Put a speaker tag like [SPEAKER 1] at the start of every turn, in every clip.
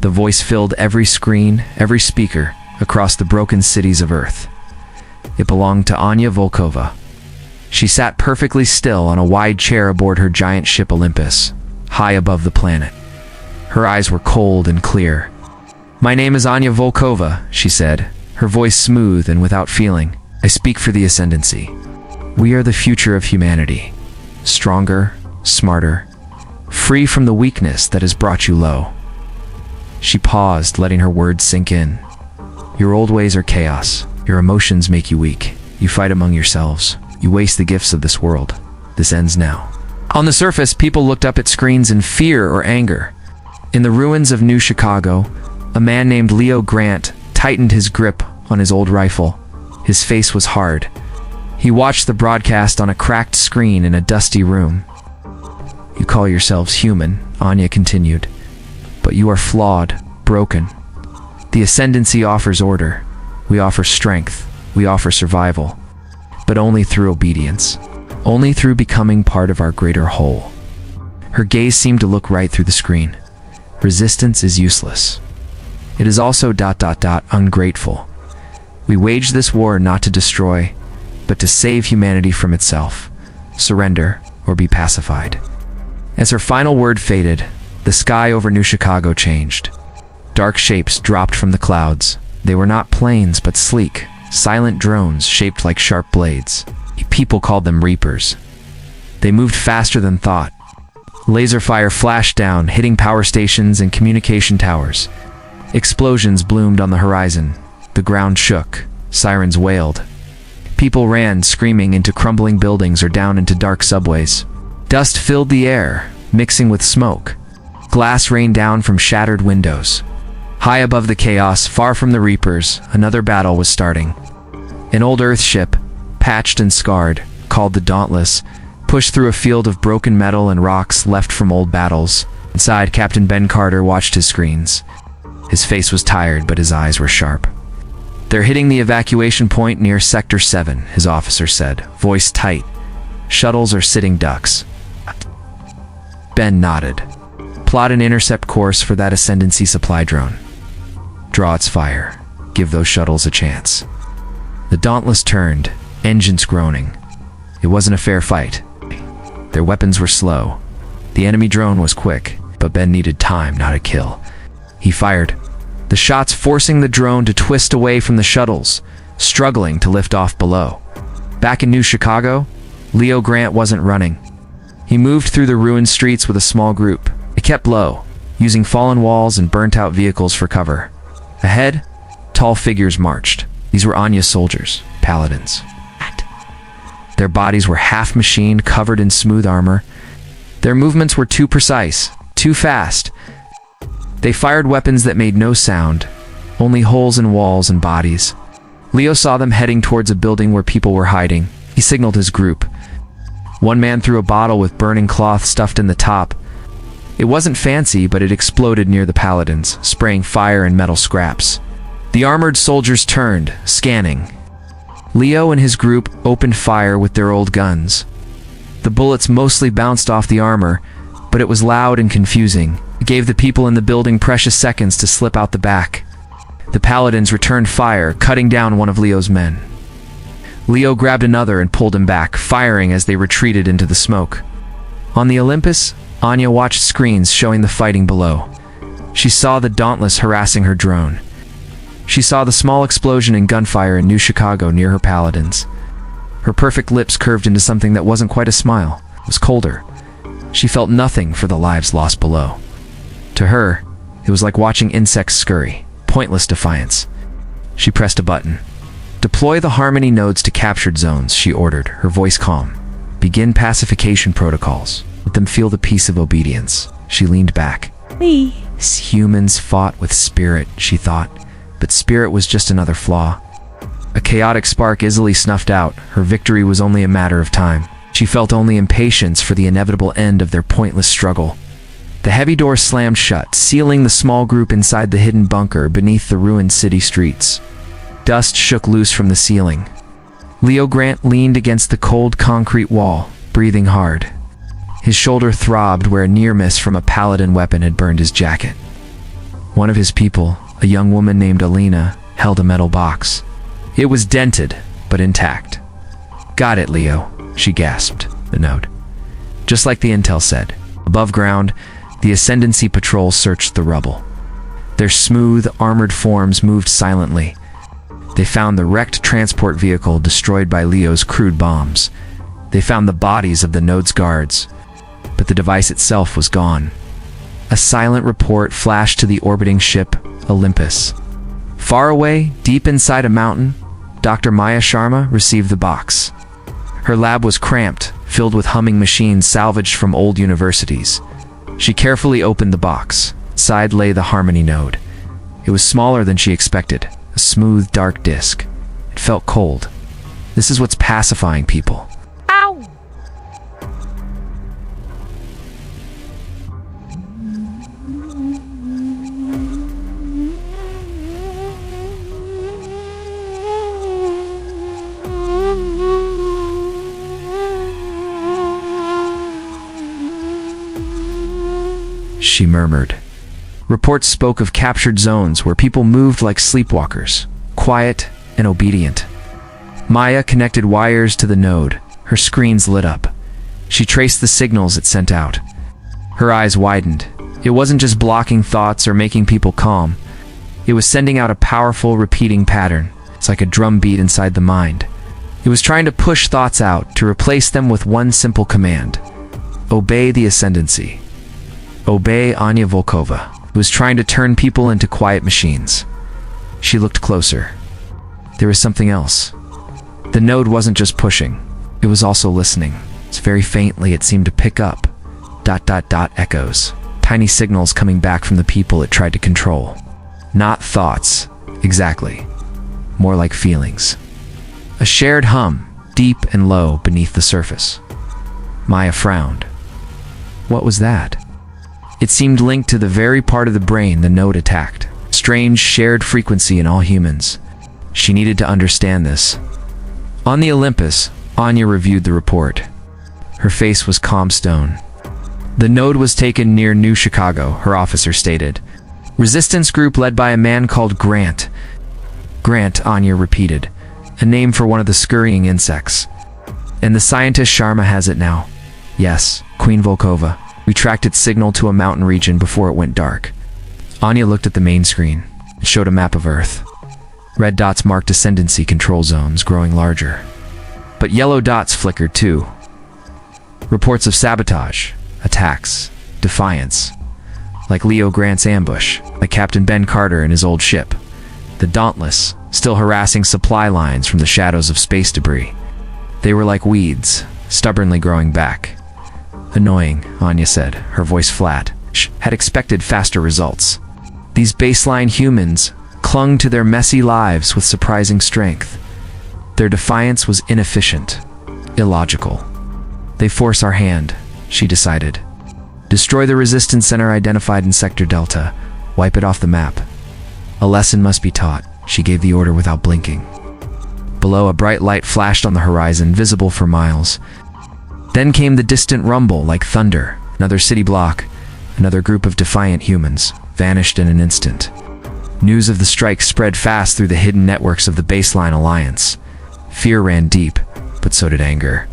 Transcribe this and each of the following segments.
[SPEAKER 1] The voice filled every screen, every speaker, across the broken cities of Earth. It belonged to Anya Volkova. She sat perfectly still on a wide chair aboard her giant ship Olympus, high above the planet. Her eyes were cold and clear. "My name is Anya Volkova," she said, her voice smooth and without feeling. "I speak for the Ascendancy. We are the future of humanity. Stronger, smarter, free from the weakness that has brought you low." She paused, letting her words sink in. "Your old ways are chaos. Your emotions make you weak. You fight among yourselves. You waste the gifts of this world. This ends now." On the surface, people looked up at screens in fear or anger. In the ruins of New Chicago, a man named Leo Grant tightened his grip on his old rifle. His face was hard. He watched the broadcast on a cracked screen in a dusty room. "You call yourselves human," Anya continued, "but you are flawed, broken. The Ascendancy offers order. We offer strength. We offer survival. But only through obedience. Only through becoming part of our greater whole." Her gaze seemed to look right through the screen. "Resistance is useless. It is also ... ungrateful. We wage this war not to destroy, but to save humanity from itself. Surrender or be pacified." As her final word faded, the sky over New Chicago changed. Dark shapes dropped from the clouds. They were not planes, but sleek, silent drones shaped like sharp blades. People called them Reapers. They moved faster than thought. Laser fire flashed down, hitting power stations and communication towers. Explosions bloomed on the horizon. The ground shook. Sirens wailed. People ran, screaming, into crumbling buildings or down into dark subways. Dust filled the air, mixing with smoke. Glass rained down from shattered windows. High above the chaos, far from the Reapers, another battle was starting. An old Earth ship, patched and scarred, called the Dauntless, pushed through a field of broken metal and rocks left from old battles. Inside, Captain Ben Carter watched his screens. His face was tired, but his eyes were sharp. "They're hitting the evacuation point near Sector 7, his officer said, voice tight. "Shuttles are sitting ducks." Ben nodded. "Plot an intercept course for that Ascendancy supply drone. Draw its fire. Give those shuttles a chance." The Dauntless turned, engines groaning. It wasn't a fair fight. Their weapons were slow. The enemy drone was quick, but Ben needed time, not a kill. He fired, the shots forcing the drone to twist away from the shuttles, struggling to lift off below. Back in New Chicago, Leo Grant wasn't running. He moved through the ruined streets with a small group. It kept low, using fallen walls and burnt-out vehicles for cover. Ahead, tall figures marched. These were Anya's soldiers, paladins. Their bodies were half-machined, covered in smooth armor. Their movements were too precise, too fast. They fired weapons that made no sound, only holes in walls and bodies. Leo saw them heading towards a building where people were hiding. He signaled his group. One man threw a bottle with burning cloth stuffed in the top. It wasn't fancy, but it exploded near the paladins, spraying fire and metal scraps. The armored soldiers turned, scanning. Leo and his group opened fire with their old guns. The bullets mostly bounced off the armor, but it was loud and confusing. It gave the people in the building precious seconds to slip out the back. The paladins returned fire, cutting down one of Leo's men. Leo grabbed another and pulled him back, firing as they retreated into the smoke. On the Olympus, Anya watched screens showing the fighting below. She saw the Dauntless harassing her drone. She saw the small explosion and gunfire in New Chicago near her paladins. Her perfect lips curved into something that wasn't quite a smile. It was colder. She felt nothing for the lives lost below. To her, it was like watching insects scurry, pointless defiance. She pressed a button. "Deploy the Harmony nodes to captured zones," she ordered, her voice calm. "Begin pacification protocols. Let them feel the peace of obedience." She leaned back. Humans fought with spirit, she thought, but spirit was just another flaw. A chaotic spark easily snuffed out. Her victory was only a matter of time. She felt only impatience for the inevitable end of their pointless struggle. The heavy door slammed shut, sealing the small group inside the hidden bunker beneath the ruined city streets. Dust shook loose from the ceiling. Leo Grant leaned against the cold concrete wall, breathing hard. His shoulder throbbed where a near miss from a paladin weapon had burned his jacket. One of his people, a young woman named Alina, held a metal box. It was dented, but intact. "Got it, Leo," she gasped, the node. Just like the intel said, above ground, the Ascendancy patrol searched the rubble. Their smooth, armored forms moved silently. They found the wrecked transport vehicle destroyed by Leo's crude bombs. They found the bodies of the node's guards, but the device itself was gone. A silent report flashed to the orbiting ship, Olympus. Far away, deep inside a mountain, Dr. Maya Sharma received the box. Her lab was cramped, filled with humming machines salvaged from old universities. She carefully opened the box. Inside lay the Harmony node. It was smaller than she expected, a smooth, dark disk. It felt cold. This is what's pacifying people.
[SPEAKER 2] Ow!
[SPEAKER 1] She murmured. Reports spoke of captured zones where people moved like sleepwalkers, quiet and obedient. Maya connected wires to the node. Her screens lit up. She traced the signals it sent out. Her eyes widened. It wasn't just blocking thoughts or making people calm. It was sending out a powerful, repeating pattern. It's like a drum beat inside the mind. It was trying to push thoughts out, to replace them with one simple command. Obey the Ascendancy. Obey Anya Volkova. It was trying to turn people into quiet machines. She looked closer. There was something else. The node wasn't just pushing. It was also listening. It's very faintly it seemed to pick up. ... echoes. Tiny signals coming back from the people it tried to control. Not thoughts, exactly. More like feelings. A shared hum, deep and low beneath the surface. Maya frowned. What was that? It seemed linked to the very part of the brain the node attacked. Strange shared frequency in all humans. She needed to understand this. On the Olympus, Anya reviewed the report. Her face was calm stone. The node was taken near New Chicago, her officer stated. Resistance group led by a man called Grant. Grant, Anya repeated. A name for one of the scurrying insects. And the scientist Sharma has it now. Yes, Queen Volkova. We tracked its signal to a mountain region before it went dark. Anya looked at the main screen. It showed a map of Earth. Red dots marked Ascendancy control zones, growing larger. But yellow dots flickered too. Reports of sabotage, attacks, defiance. Like Leo Grant's ambush, like Captain Ben Carter and his old ship. The Dauntless, still harassing supply lines from the shadows of space debris. They were like weeds, stubbornly growing back. Annoying, Anya said, her voice flat. She had expected faster results. These baseline humans clung to their messy lives with surprising strength. Their defiance was inefficient, illogical. They force our hand, she decided. Destroy the resistance center identified in Sector Delta. Wipe it off the map. A lesson must be taught, she gave the order without blinking. Below, a bright light flashed on the horizon, visible for miles. Then came the distant rumble like thunder. Another city block, another group of defiant humans, vanished in an instant. News of the strike spread fast through the hidden networks of the baseline alliance. Fear ran deep, but so did anger.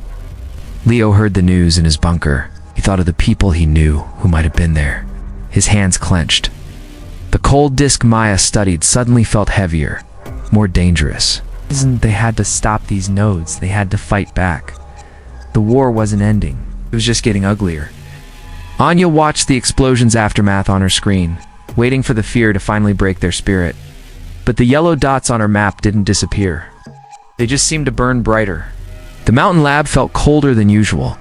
[SPEAKER 1] Leo heard the news in his bunker. He thought of the people he knew who might have been there. His hands clenched. The cold disk Maya studied suddenly felt heavier, more dangerous. They had to stop these nodes. They had to fight back. The war wasn't ending. It was just getting uglier. Anya watched the explosion's aftermath on her screen, waiting for the fear to finally break their spirit. But the yellow dots on her map didn't disappear. They just seemed to burn brighter. The mountain lab felt colder than usual.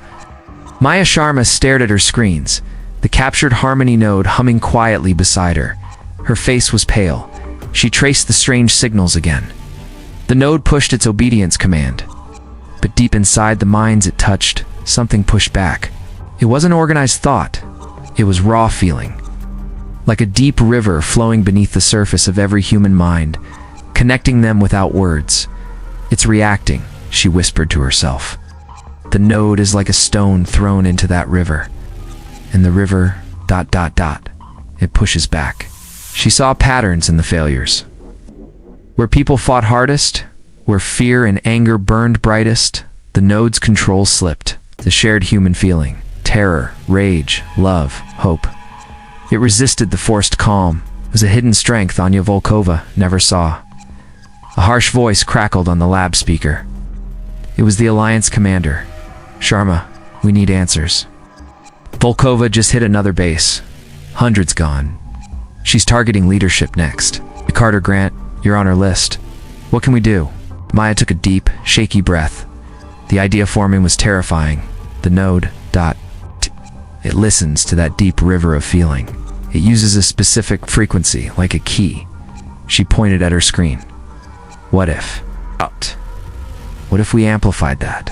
[SPEAKER 1] Maya Sharma stared at her screens, the captured Harmony node humming quietly beside her. Her face was pale. She traced the strange signals again. The node pushed its obedience command. But deep inside the minds it touched, something pushed back. It wasn't organized thought. It was raw feeling. Like a deep river flowing beneath the surface of every human mind, connecting them without words. It's reacting, she whispered to herself. The node is like a stone thrown into that river. And the river... It pushes back. She saw patterns in the failures. Where people fought hardest, where fear and anger burned brightest, the node's control slipped. The shared human feeling, terror, rage, love, hope. It resisted the forced calm. It was a hidden strength Anya Volkova never saw. A harsh voice crackled on the lab speaker. It was the Alliance commander. Sharma, we need answers. Volkova just hit another base. Hundreds gone. She's targeting leadership next. Carter Grant, you're on her list. What can we do? Maya took a deep, shaky breath. The idea forming was terrifying. The node, it listens to that deep river of feeling. It uses a specific frequency, like a key. She pointed at her screen. What if? What if we amplified that?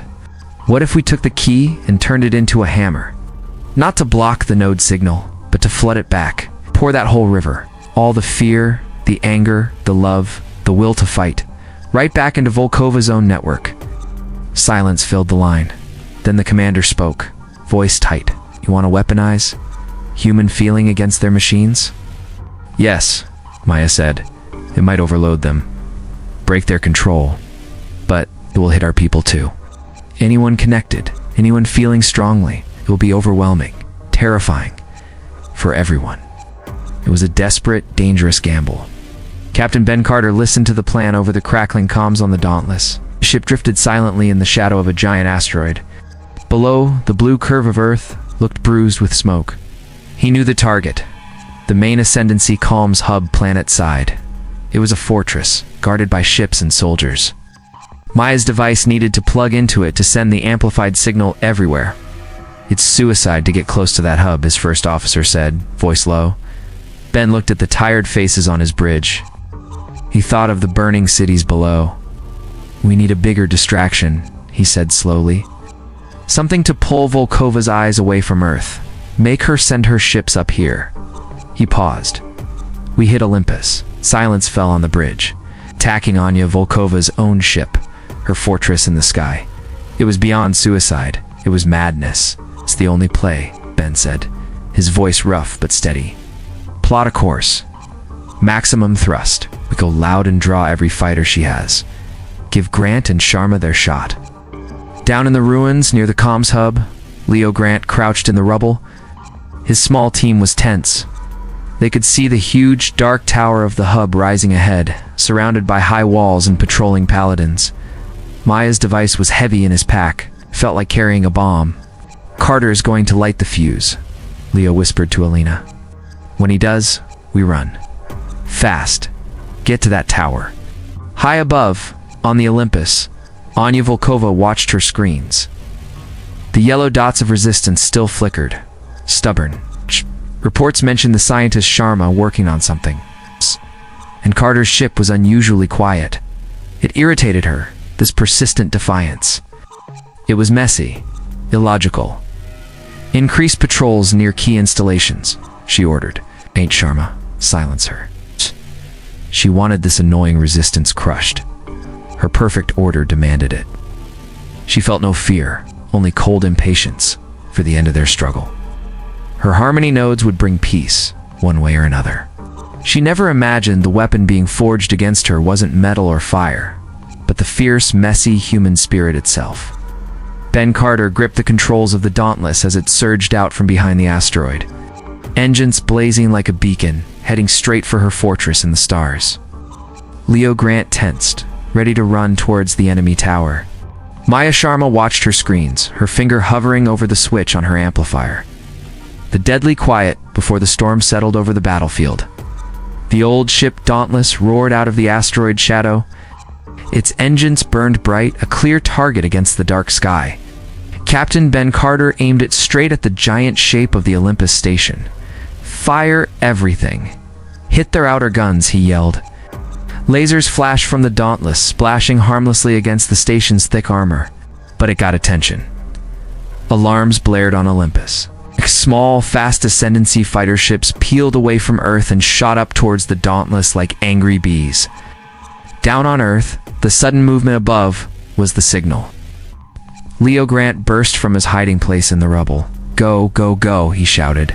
[SPEAKER 1] What if we took the key and turned it into a hammer? Not to block the node signal, but to flood it back. Pour that whole river. All the fear, the anger, the love, the will to fight. Right back into Volkova's own network. Silence filled the line. Then the commander spoke, voice tight. You want to weaponize human feeling against their machines? Yes, Maya said. It might overload them, break their control, but it will hit our people too. Anyone connected, anyone feeling strongly, it will be overwhelming, terrifying, for everyone. It was a desperate, dangerous gamble. Captain Ben Carter listened to the plan over the crackling comms on the Dauntless. The ship drifted silently in the shadow of a giant asteroid. Below, the blue curve of Earth looked bruised with smoke. He knew the target, the main Ascendancy Calm's hub planet side. It was a fortress, guarded by ships and soldiers. Maya's device needed to plug into it to send the amplified signal everywhere. It's suicide to get close to that hub, his first officer said, voice low. Ben looked at the tired faces on his bridge. He thought of the burning cities below. We need a bigger distraction, he said slowly. Something to pull Volkova's eyes away from Earth. Make her send her ships up here. He paused. We hit Olympus. Silence fell on the bridge, attacking Anya Volkova's own ship, her fortress in the sky. It was beyond suicide. It was madness. It's the only play, Ben said, his voice rough but steady. Plot a course. Maximum thrust. We go loud and draw every fighter she has. Give Grant and Sharma their shot. Down in the ruins near the comms hub, Leo Grant crouched in the rubble. His small team was tense. They could see the huge, dark tower of the hub rising ahead, surrounded by high walls and patrolling paladins. Maya's device was heavy in his pack, felt like carrying a bomb. Carter is going to light the fuse, Leo whispered to Alina. When he does, we run. Fast. Get to that tower. High above, on the Olympus, Anya Volkova watched her screens. The yellow dots of resistance still flickered. Stubborn. Reports mentioned the scientist Sharma working on something. And Carter's ship was unusually quiet. It irritated her, this persistent defiance. It was messy, illogical. Increase patrols near key installations, she ordered. Ain't Sharma, silence her. She wanted this annoying resistance crushed. Her perfect order demanded it. She felt no fear, only cold impatience for the end of their struggle. Her harmony nodes would bring peace, one way or another. She never imagined the weapon being forged against her wasn't metal or fire, but the fierce, messy human spirit itself. Ben Carter gripped the controls of the Dauntless as it surged out from behind the asteroid. Engines blazing like a beacon, heading straight for her fortress in the stars. Leo Grant tensed, ready to run towards the enemy tower. Maya Sharma watched her screens, her finger hovering over the switch on her amplifier. The deadly quiet before the storm settled over the battlefield. The old ship Dauntless roared out of the asteroid shadow. Its engines burned bright, a clear target against the dark sky. Captain Ben Carter aimed it straight at the giant shape of the Olympus station. Fire everything. Hit their outer guns, he yelled. Lasers flashed from the Dauntless, splashing harmlessly against the station's thick armor. But it got attention. Alarms blared on Olympus. Small, fast ascendancy fighter ships peeled away from Earth and shot up towards the Dauntless like angry bees. Down on Earth, the sudden movement above was the signal. Leo Grant burst from his hiding place in the rubble. Go, go, go, he shouted.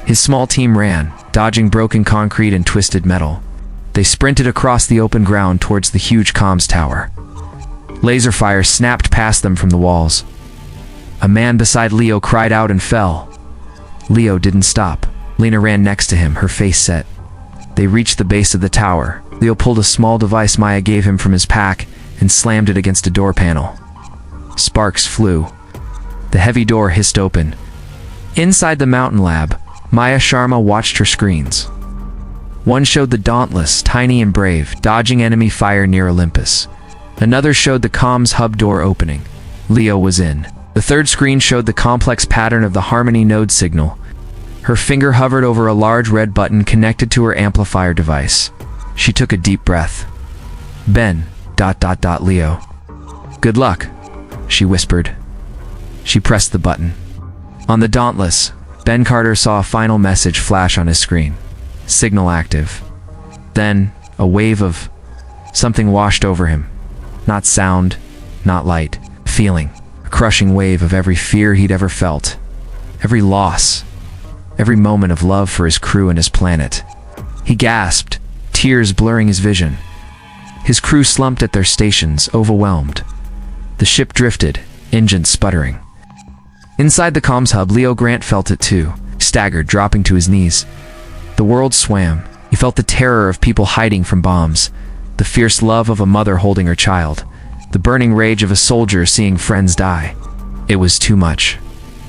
[SPEAKER 1] His small team ran, dodging broken concrete and twisted metal. They sprinted across the open ground towards the huge comms tower. Laser fire snapped past them from the walls. A man beside Leo cried out and fell. Leo didn't stop. Lena ran next to him, her face set. They reached the base of the tower. Leo pulled a small device Maya gave him from his pack and slammed it against a door panel. Sparks flew. The heavy door hissed open. Inside the mountain lab, Maya Sharma watched her screens. One showed the Dauntless, tiny and brave, dodging enemy fire near Olympus. Another showed the comms hub door opening. Leo was in. The third screen showed the complex pattern of the Harmony node signal. Her finger hovered over a large red button connected to her amplifier device. She took a deep breath. Ben, Leo. Good luck, she whispered. She pressed the button. On the Dauntless, Ben Carter saw a final message flash on his screen. Signal active. Then, a wave of something washed over him. Not sound, not light. Feeling. A crushing wave of every fear he'd ever felt. Every loss. Every moment of love for his crew and his planet. He gasped, tears blurring his vision. His crew slumped at their stations, overwhelmed. The ship drifted, engines sputtering. Inside the comms hub, Leo Grant felt it too, staggered, dropping to his knees. The world swam. He felt the terror of people hiding from bombs, the fierce love of a mother holding her child, the burning rage of a soldier seeing friends die. It was too much,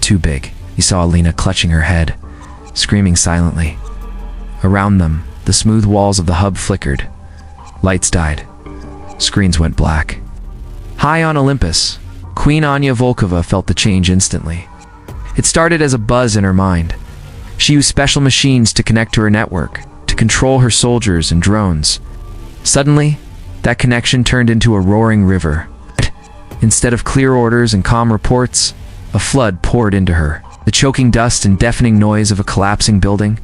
[SPEAKER 1] too big. He saw Alina clutching her head, screaming silently. Around them, the smooth walls of the hub flickered. Lights died. Screens went black. High on Olympus, Queen Anya Volkova felt the change instantly. It started as a buzz in her mind. She used special machines to connect to her network, to control her soldiers and drones. Suddenly, that connection turned into a roaring river. Instead of clear orders and calm reports, a flood poured into her. The choking dust and deafening noise of a collapsing building.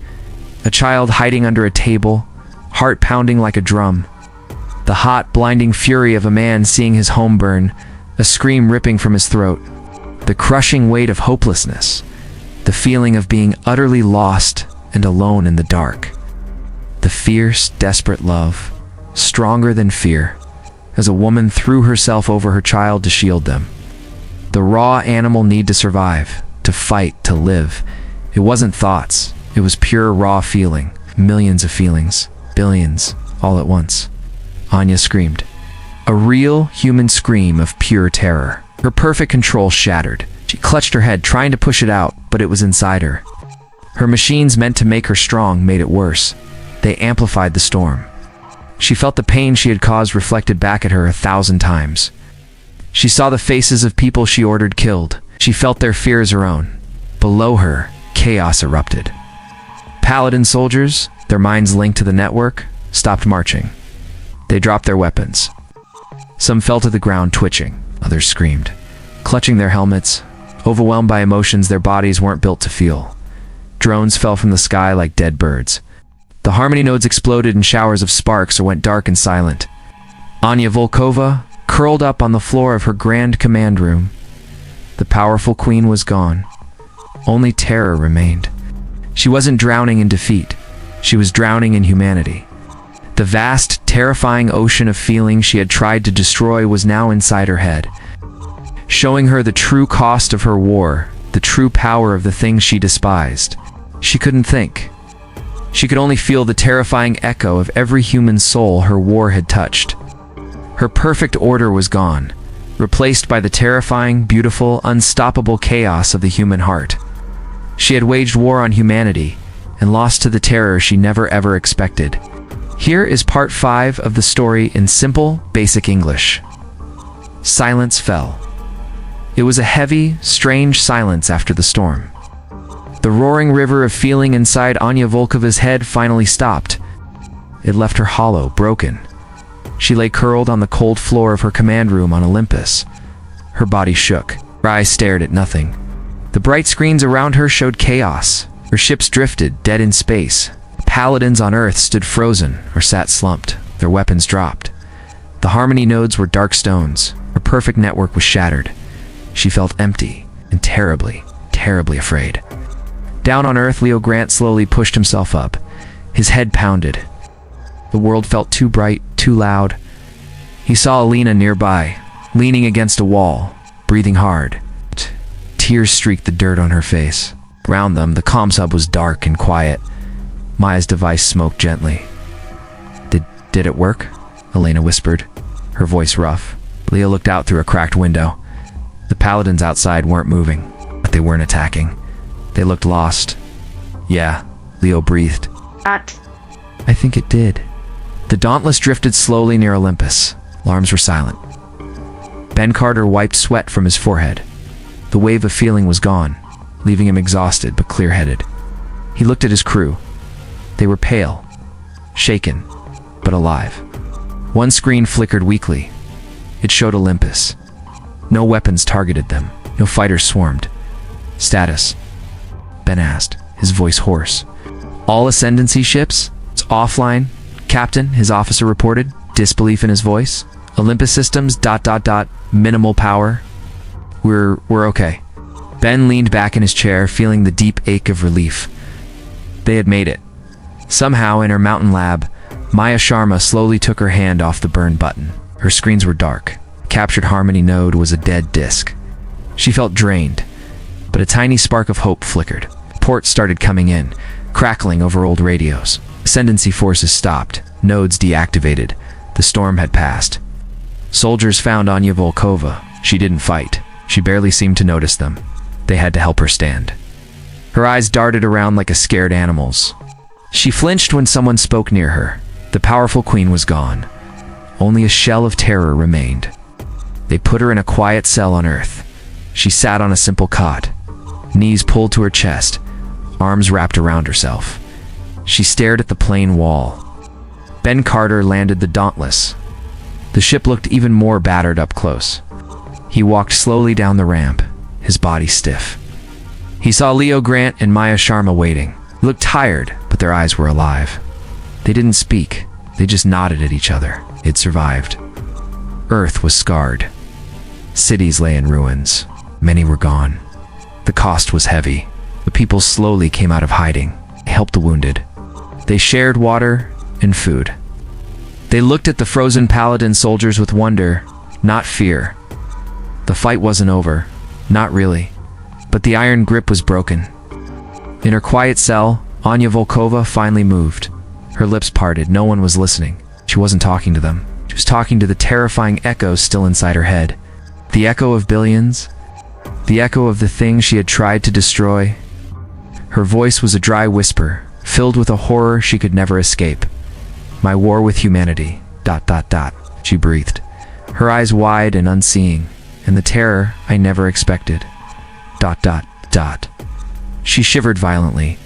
[SPEAKER 1] A child hiding under a table, heart pounding like a drum. The hot, blinding fury of a man seeing his home burn, a scream ripping from his throat. The crushing weight of hopelessness. The feeling of being utterly lost and alone in the dark. The fierce, desperate love, stronger than fear, as a woman threw herself over her child to shield them. The raw animal need to survive, to fight, to live. It wasn't thoughts, it was pure raw feeling. Millions of feelings, billions, all at once. Anya screamed. A real human scream of pure terror. Her perfect control shattered. She clutched her head, trying to push it out, but it was inside her. Her machines meant to make her strong made it worse. They amplified the storm. She felt the pain she had caused reflected back at her 1,000 times. She saw the faces of people she ordered killed. She felt their fear as her own. Below her, chaos erupted. Paladin soldiers, their minds linked to the network, stopped marching. They dropped their weapons. Some fell to the ground twitching, others screamed, clutching their helmets, overwhelmed by emotions their bodies weren't built to feel. Drones fell from the sky like dead birds. The Harmony nodes exploded in showers of sparks or went dark and silent. Anya Volkova curled up on the floor of her grand command room. The powerful queen was gone. Only terror remained. She wasn't drowning in defeat. She was drowning in humanity. The vast, terrifying ocean of feelings she had tried to destroy was now inside her head, showing her the true cost of her war, the true power of the things she despised. She couldn't think. She could only feel the terrifying echo of every human soul her war had touched. Her perfect order was gone, replaced by the terrifying, beautiful, unstoppable chaos of the human heart. She had waged war on humanity and lost to the terror she never ever expected. Here is part 5 of the story in simple, basic English. Silence fell. It was a heavy, strange silence after the storm. The roaring river of feeling inside Anya Volkova's head finally stopped. It left her hollow, broken. She lay curled on the cold floor of her command room on Olympus. Her body shook. Her eyes stared at nothing. The bright screens around her showed chaos. Her ships drifted, dead in space. Paladins on Earth stood frozen or sat slumped, their weapons dropped. The Harmony nodes were dark stones. Her perfect network was shattered. She felt empty and terribly, terribly afraid. Down on Earth, Leo Grant slowly pushed himself up. His head pounded. The world felt too bright, too loud. He saw Alina nearby, leaning against a wall, breathing hard. Tears streaked the dirt on her face. Around them, the comms hub was dark and quiet. Maya's device smoked gently. Did it work? Elena whispered, her voice rough. Leo looked out through a cracked window. The paladins outside weren't moving, but they weren't attacking. They looked lost. Yeah, Leo breathed. I think it did. The Dauntless drifted slowly near Olympus. Alarms were silent. Ben Carter wiped sweat from his forehead. The wave of feeling was gone, leaving him exhausted but clear-headed. He looked at his crew. They were pale, shaken, but alive. One screen flickered weakly. It showed Olympus. No weapons targeted them. No fighters swarmed. Status? Ben asked, his voice hoarse. All Ascendancy ships? It's offline. Captain, his officer reported, disbelief in his voice. Olympus systems, ... minimal power. We're okay. Ben leaned back in his chair, feeling the deep ache of relief. They had made it. Somehow, in her mountain lab, Maya Sharma slowly took her hand off the burn button. Her screens were dark. Captured Harmony node was a dead disk. She felt drained, but a tiny spark of hope flickered. Reports started coming in, crackling over old radios. Ascendancy forces stopped, nodes deactivated. The storm had passed. Soldiers found Anya Volkova. She didn't fight. She barely seemed to notice them. They had to help her stand. Her eyes darted around like a scared animal's. She flinched when someone spoke near her. The powerful queen was gone. Only a shell of terror remained. They put her in a quiet cell on Earth. She sat on a simple cot, knees pulled to her chest, arms wrapped around herself. She stared at the plain wall. Ben Carter landed the Dauntless. The ship looked even more battered up close. He walked slowly down the ramp, his body stiff. He saw Leo Grant and Maya Sharma waiting. They looked tired, but their eyes were alive. They didn't speak. They just nodded at each other. It survived. Earth was scarred. Cities lay in ruins. Many were gone. The cost was heavy. The people slowly came out of hiding. They helped the wounded. They shared water and food. They looked at the frozen paladin soldiers with wonder, not fear. The fight wasn't over. Not really. But the iron grip was broken. In her quiet cell, Anya Volkova finally moved. Her lips parted. No one was listening. She wasn't talking to them. She was talking to the terrifying echoes still inside her head. The echo of billions. The echo of the things she had tried to destroy. Her voice was a dry whisper, filled with a horror she could never escape. My war with humanity, ... she breathed. Her eyes wide and unseeing, and the terror I never expected, ... She shivered violently. ...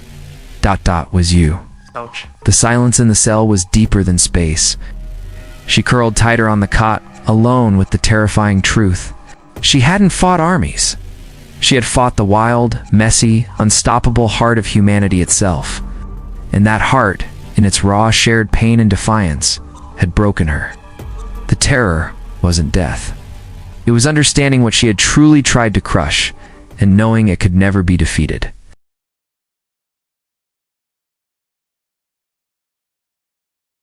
[SPEAKER 1] was you.
[SPEAKER 2] Ouch.
[SPEAKER 1] The silence in the cell was deeper than space. She curled tighter on the cot, alone with the terrifying truth. She hadn't fought armies. She had fought the wild, messy, unstoppable heart of humanity itself. And that heart, in its raw shared pain and defiance, had broken her. The terror wasn't death. It was understanding what she had truly tried to crush, and knowing it could never be defeated.